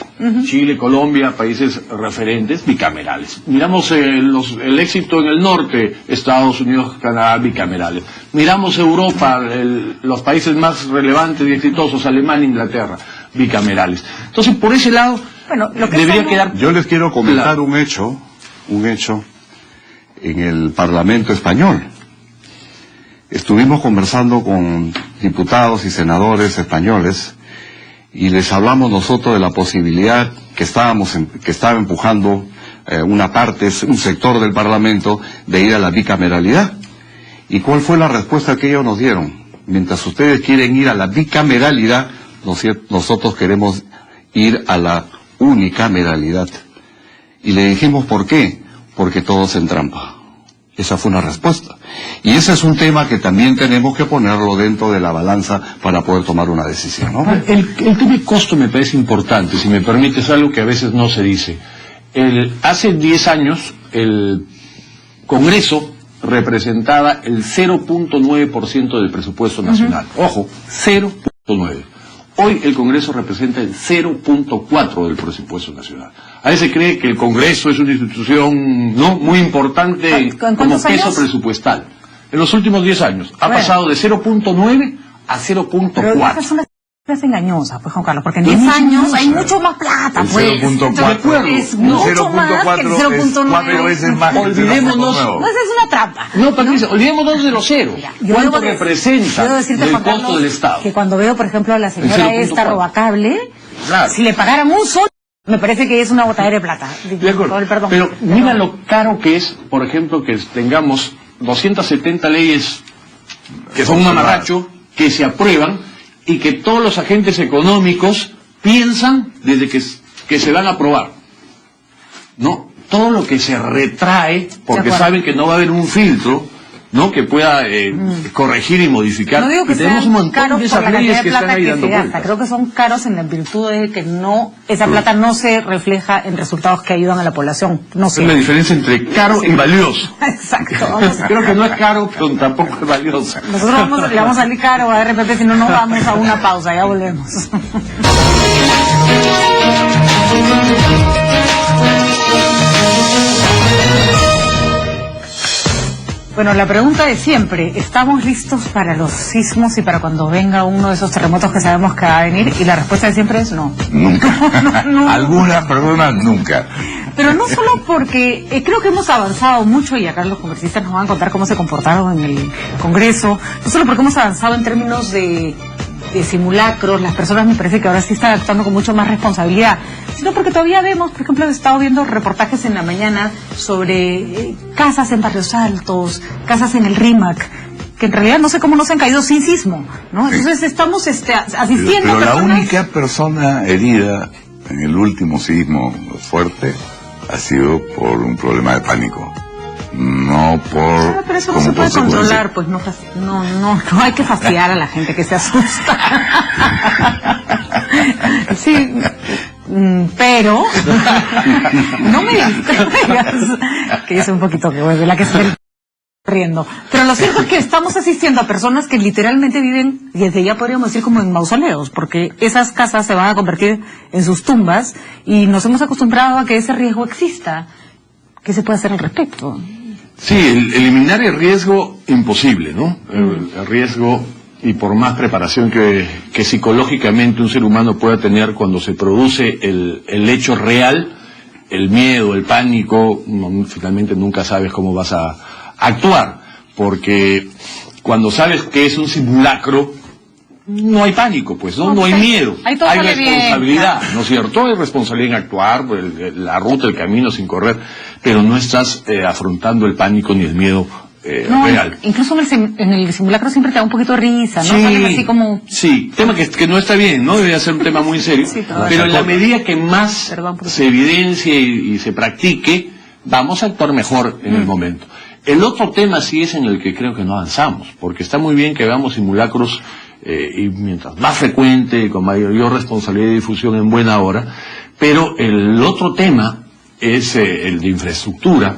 Chile, Colombia, países referentes, bicamerales. Miramos el éxito en el norte, Estados Unidos, Canadá, bicamerales. Miramos Europa, los países más relevantes y exitosos, Alemania, Inglaterra, bicamerales. Entonces, por ese lado, lo que debería quedar... Yo les quiero comentar un hecho en el Parlamento español. Estuvimos conversando con diputados y senadores españoles y les hablamos nosotros de la posibilidad que estaba empujando un sector del Parlamento de ir a la bicameralidad. ¿Y cuál fue la respuesta que ellos nos dieron? Mientras ustedes quieren ir a la bicameralidad, nosotros queremos ir a la unicameralidad. Y le dijimos, ¿por qué? Porque todo se entrampa. Esa fue una respuesta. Y ese es un tema que también tenemos que ponerlo dentro de la balanza para poder tomar una decisión, ¿no? El tema de costo me parece importante, si me permites, algo que a veces no se dice. Hace 10 años el Congreso representaba el 0.9% del presupuesto nacional. Ojo, 0.9. Hoy el Congreso representa el 0.4 del presupuesto nacional. A veces cree que el Congreso es una institución muy importante como peso presupuestal. En los últimos 10 años ha pasado de 0.9 a 0.4. Pero esas son las engañosas, pues, Juan Carlos, porque en 10 años hay mucho más plata, pues. 0.4 es mucho más que el 0.9. 4 veces más. Olvidémonos. No, esa es una trampa. No, Patricia, olvidémonos de los ceros. ¿Cuánto representa el costo del Estado? Que cuando veo, por ejemplo, a la señora esta robacable, claro, si le pagaran un sol, me parece que es una botadera de plata. De acuerdo. Perdón. Pero mira lo caro que es, por ejemplo, que tengamos 270 leyes que son un mamarracho, que se aprueban y que todos los agentes económicos piensan desde que se van a aprobar. No, todo lo que se retrae, porque saben que no va a haber un filtro, ¿no?, que pueda corregir y modificar. No digo que tenemos sean un montón caros de por esas la leyes cantidad de que están plata ahí que dando se gasta. vueltas. Creo que son caros en la virtud de que esa plata no se refleja en resultados que ayudan a la población. No sé. Es la diferencia entre caro y valioso. Exacto. Creo que no es caro, pero tampoco es valioso. Nosotros le vamos a salir caro a RPP, si no nos vamos a una pausa, ya volvemos. Bueno, la pregunta de siempre, ¿estamos listos para los sismos y para cuando venga uno de esos terremotos que sabemos que va a venir? Y la respuesta de siempre es no. Nunca. No. Algunas personas nunca. Pero no solo porque creo que hemos avanzado mucho, y acá los congresistas nos van a contar cómo se comportaron en el Congreso, no solo porque hemos avanzado en términos de simulacros, las personas me parece que ahora sí están actuando con mucho más responsabilidad, sino porque todavía vemos, por ejemplo, he estado viendo reportajes en la mañana sobre casas en barrios altos, casas en el RIMAC, que en realidad no sé cómo no se han caído sin sismo, ¿no? Entonces estamos asistiendo pero a personas... la única persona herida en el último sismo fuerte ha sido por un problema de pánico. No por... pero eso no se puede controlar, pues no hay que fastidiar a la gente que se asusta. Sí, pero no me digas que es un poquito que vuelve la que se riendo. Pero lo cierto es que estamos asistiendo a personas que literalmente viven, y desde ya podríamos decir como en mausoleos, porque esas casas se van a convertir en sus tumbas y nos hemos acostumbrado a que ese riesgo exista. ¿Qué se puede hacer al respecto? Sí, eliminar el riesgo imposible, ¿no? El riesgo, y por más preparación que psicológicamente un ser humano pueda tener cuando se produce el hecho real, el miedo, el pánico, finalmente nunca sabes cómo vas a actuar, porque cuando sabes que es un simulacro, no hay pánico, pues, no hay miedo, hay responsabilidad, ¿no es cierto? Hay responsabilidad en actuar, la ruta, el camino sin correr, pero no estás afrontando el pánico ni el miedo real. Incluso en el simulacro siempre te da un poquito de risa, ¿no? Salen así como... Sí, tema que no está bien, ¿no? Debe ser un tema muy serio, sí, pero en la medida que más se evidencie y se practique, vamos a actuar mejor en el momento. El otro tema sí es en el que creo que no avanzamos, porque está muy bien que hagamos simulacros y mientras más frecuente, con mayor responsabilidad y difusión en buena hora, pero el otro tema es el de infraestructura,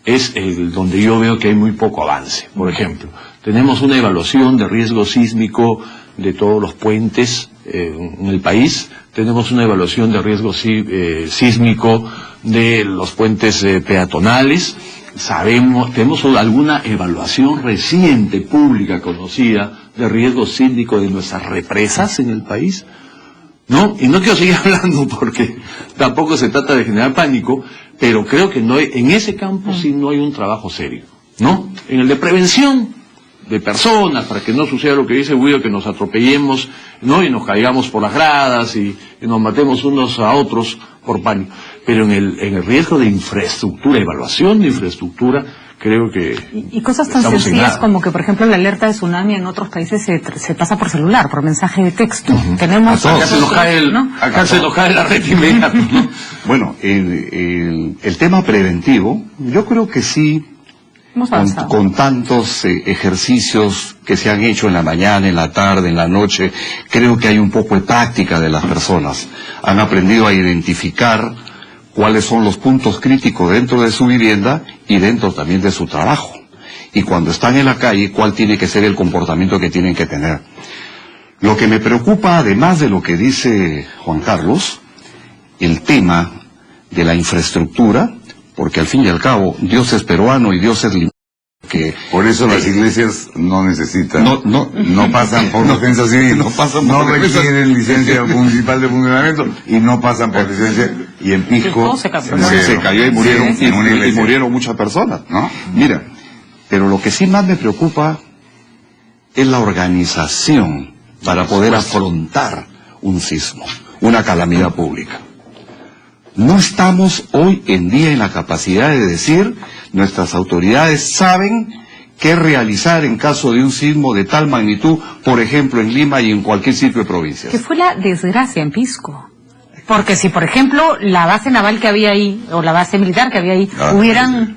es el donde yo veo que hay muy poco avance. Por ejemplo, tenemos una evaluación de riesgo sísmico de todos los puentes en el país, tenemos una evaluación de riesgo sísmico de los puentes peatonales, tenemos alguna evaluación reciente, pública, conocida, de riesgo sísmico de nuestras represas en el país, ¿no? Y no quiero seguir hablando porque tampoco se trata de generar pánico, pero creo que en ese campo sí no hay un trabajo serio, ¿no? En el de prevención de personas, para que no suceda lo que dice Guido, que nos atropellemos, ¿no? Y nos caigamos por las gradas y nos matemos unos a otros por pánico. Pero en el riesgo de infraestructura, evaluación de infraestructura, creo que y cosas tan sencillas como que, por ejemplo, la alerta de tsunami en otros países se pasa por celular, por mensaje de texto. Tenemos acá se nos cae la red inmediata, ¿no? Bueno, el tema preventivo, yo creo que sí, con tantos ejercicios que se han hecho en la mañana, en la tarde, en la noche, creo que hay un poco de práctica de las personas. Han aprendido a identificar cuáles son los puntos críticos dentro de su vivienda y dentro también de su trabajo. Y cuando están en la calle, cuál tiene que ser el comportamiento que tienen que tener. Lo que me preocupa, además de lo que dice Juan Carlos, el tema de la infraestructura, porque al fin y al cabo Dios es peruano y Dios es que por eso las iglesias no necesitan, no pasan por defensa civil, no requieren licencia municipal de funcionamiento y no pasan por licencia, y en Pisco se cayó y murieron, y murieron muchas personas, ¿no? Mira, pero lo que sí más me preocupa es la organización para poder afrontar un sismo, una calamidad pública. No estamos hoy en día en la capacidad de decir, nuestras autoridades saben qué realizar en caso de un sismo de tal magnitud, por ejemplo en Lima y en cualquier sitio de provincias. Que fue la desgracia en Pisco. Porque si, por ejemplo, la base naval que había ahí, o la base militar que había ahí, hubieran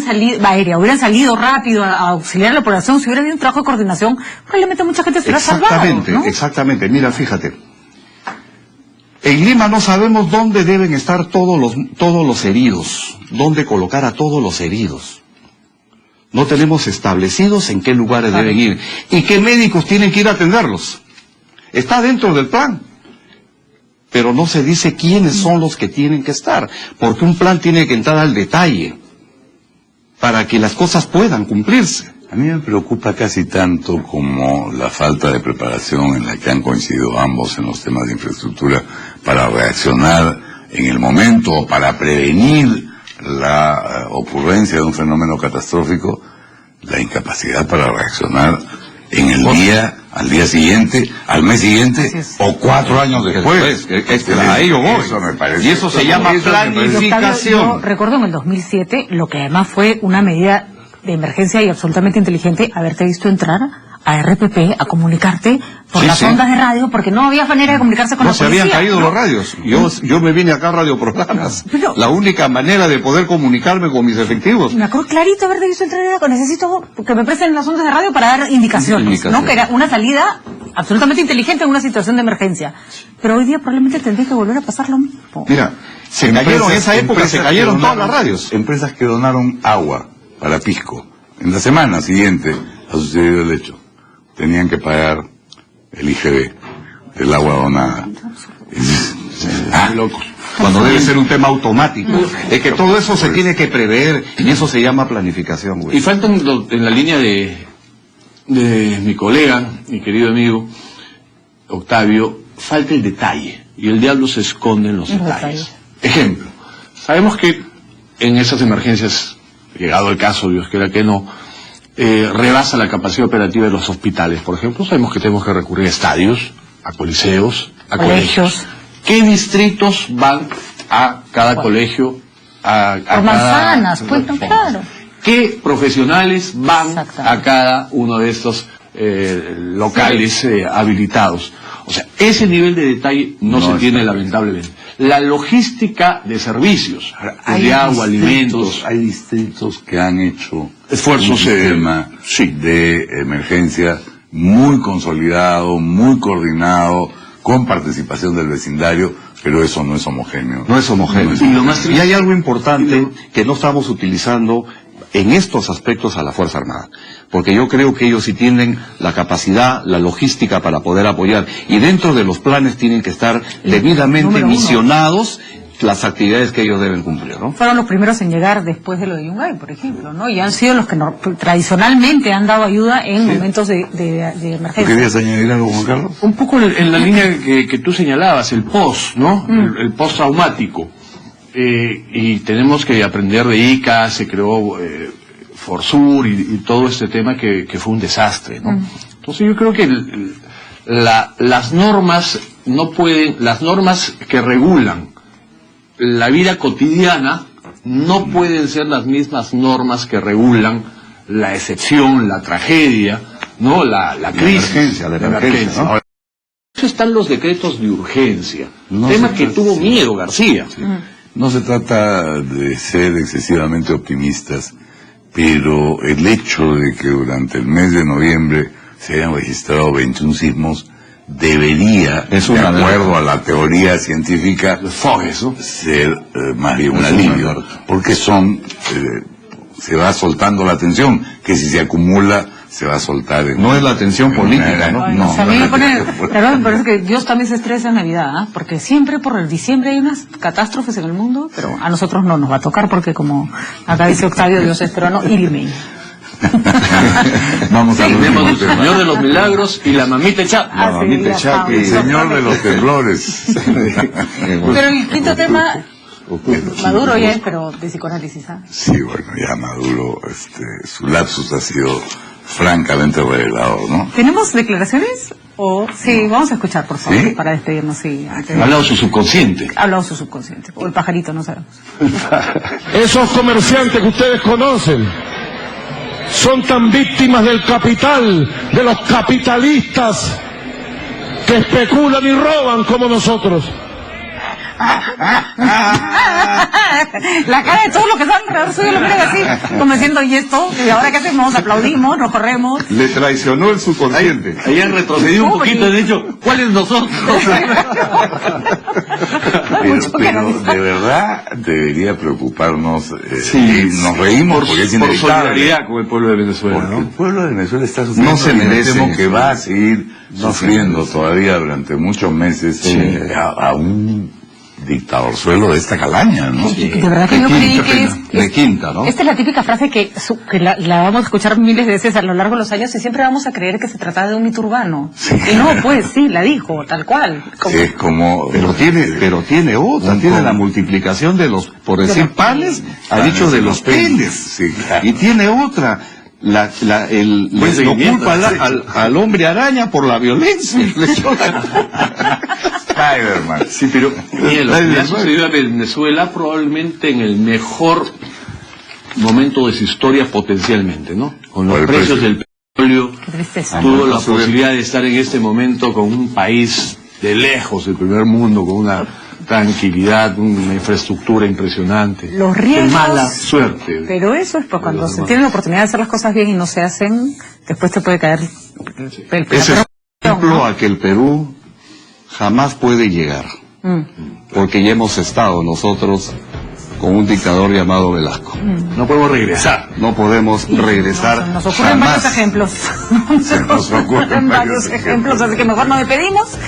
salido rápido a auxiliar a la población, si hubiera habido un trabajo de coordinación, probablemente mucha gente se hubiera salvado, ¿no? Exactamente. Mira, fíjate. En Lima no sabemos dónde deben estar todos los heridos, dónde colocar a todos los heridos. No tenemos establecidos en qué lugares deben ir y qué médicos tienen que ir a atenderlos. Está dentro del plan, pero no se dice quiénes son los que tienen que estar, porque un plan tiene que entrar al detalle para que las cosas puedan cumplirse. A mí me preocupa casi tanto como la falta de preparación en la que han coincidido ambos en los temas de infraestructura para reaccionar en el momento o para prevenir la ocurrencia de un fenómeno catastrófico, la incapacidad para reaccionar en el al día siguiente, al mes siguiente o 4 años después. A ello voy. Eso me parece. Y eso se llama planificación. Yo recuerdo en el 2007, lo que además fue una medida de emergencia y absolutamente inteligente, haberte visto entrar a RPP a comunicarte por las ondas de radio, porque no había manera de comunicarse con la policía. No se habían caído los radios. Yo me vine acá a radioprogramas. La única manera de poder comunicarme con mis efectivos. Me acuerdo clarito haberte visto entrar, necesito que me presten las ondas de radio para dar indicaciones, ¿no? Que era una salida absolutamente inteligente en una situación de emergencia. Pero hoy día probablemente tendría que volver a pasar lo mismo. Mira, en esa época se cayeron todas las radios. Empresas que donaron agua para Pisco, en la semana siguiente ha sucedido el hecho, tenían que pagar el IGB del agua donada. Locos. Cuando debe ser un tema automático. Es que todo eso se tiene que prever y eso se llama planificación, güey. Y faltan en la línea de mi colega, mi querido amigo Octavio, falta el detalle y el diablo se esconde en los detalles. Ejemplo, sabemos que en esas emergencias, llegado el caso, Dios quiera que no, rebasa la capacidad operativa de los hospitales. Por ejemplo, sabemos que tenemos que recurrir a estadios, a coliseos, a colegios. ¿Qué distritos van a cada colegio? Por manzanas, pues, claro. ¿Qué profesionales van a cada uno de estos locales habilitados? O sea, ese nivel de detalle no se tiene lamentablemente. La logística de servicios, de agua, alimentos. Hay distritos que han hecho esfuerzos, un sistema de emergencia muy consolidado, muy coordinado, con participación del vecindario, pero eso no es homogéneo. No es homogéneo. Y hay algo importante que no estamos utilizando en estos aspectos a la Fuerza Armada, porque yo creo que ellos sí tienen la capacidad, la logística para poder apoyar, y dentro de los planes tienen que estar debidamente misionados las actividades que ellos deben cumplir, ¿no? Fueron los primeros en llegar después de lo de Yungay, por ejemplo, ¿no? Y han sido los que tradicionalmente han dado ayuda en momentos de emergencia. ¿Querías añadir algo, Juan Carlos? Un poco en la línea que tú señalabas, el post, ¿no? El post-traumático. Y tenemos que aprender de ICA, se creó Forsur y todo este tema que fue un desastre, ¿no? Entonces yo creo que las normas no pueden, las normas que regulan la vida cotidiana no pueden ser las mismas normas que regulan la excepción, la tragedia, ¿no? La crisis, la emergencia, ¿no? Ahora, eso están los decretos de urgencia, tema que tuvo miedo García. No se trata de ser excesivamente optimistas, pero el hecho de que durante el mes de noviembre se hayan registrado 21 sismos debería, de acuerdo a la teoría científica, ser más bien un alivio, porque se va soltando la tensión, que si se acumula se va a soltar. No es la tensión política, ¿no? No, a mí me pone, perdón, pero es que Dios también se estresa en Navidad, ¿eh? Porque siempre por el diciembre hay unas catástrofes en el mundo, pero a nosotros no nos va a tocar porque, como acá dice Octavio, Dios es peruano y limeño. Vamos a tenemos el Señor de los Milagros y la mamita Chapi. La mamita Chapi, el Señor de los Temblores. Pero el quinto tema, Maduro ya es, pero de psicoanálisis, ¿ah? Sí, bueno, ya Maduro, su lapsus ha sido francamente revelado, ¿no? ¿Tenemos declaraciones? Sí, vamos a escuchar, por favor, ¿sí? Para despedirnos, sí. Ha hablado su subconsciente. Ha hablado su subconsciente, o el pajarito, no sabemos. Esos comerciantes que ustedes conocen son tan víctimas del capital, de los capitalistas que especulan y roban como nosotros. La cara de todos los que están alrededor suyo lo miran así, como diciendo, ¿y esto? ¿Y ahora qué hacemos? Aplaudimos, nos corremos. Le traicionó el subconsciente. Ahí han retrocedido un poquito, han dicho, ¿cuáles nosotros? pero de verdad debería preocuparnos. Nos reímos porque es inevitable. Por solidaridad con el pueblo de Venezuela, porque ¿no? el pueblo de Venezuela está sufriendo. No se merece. Temo que va a seguir sufriendo todavía durante muchos meses a un dictadorzuelo de esta calaña, ¿no? Sí. De verdad que yo creí que de quinta, ¿no? Esta es la típica frase que la vamos a escuchar miles de veces a lo largo de los años y siempre vamos a creer que se trataba de un mito urbano. Sí. Y no, pues sí, la dijo, tal cual. Es como... Pero tiene otra, tiene la multiplicación de los, por decir panes, ha dicho de los penes. Sí, claro. Y tiene otra. Lo culpa al hombre araña por la violencia. Spider-Man. Sí, pero mire, lo que ha sucedido a Venezuela probablemente en el mejor momento de su historia potencialmente, ¿no? Con los precios del petróleo, tuvo la posibilidad de estar en este momento con un país de lejos del primer mundo, con una tranquilidad, una infraestructura impresionante. Los riesgos. Qué mala suerte. Pero eso es pues cuando se tiene la oportunidad de hacer las cosas bien y no se hacen, después te puede caer el Ese es ejemplo a que el Perú jamás puede llegar, porque ya hemos estado nosotros con un dictador llamado Velasco. No podemos regresar. No podemos regresar. Nos ocurren varios ejemplos. Nos ocurren varios ejemplos, así que mejor nos despedimos.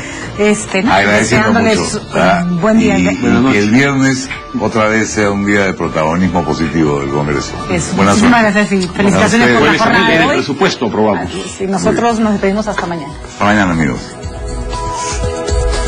Agradeciendo mucho. Un buen día. Y que el viernes otra vez sea un día de protagonismo positivo del Congreso. Buenas suerte. Muchas gracias y felicitaciones por la jornada de hoy. El presupuesto aprobamos. Nosotros nos despedimos hasta mañana. Hasta mañana, amigos.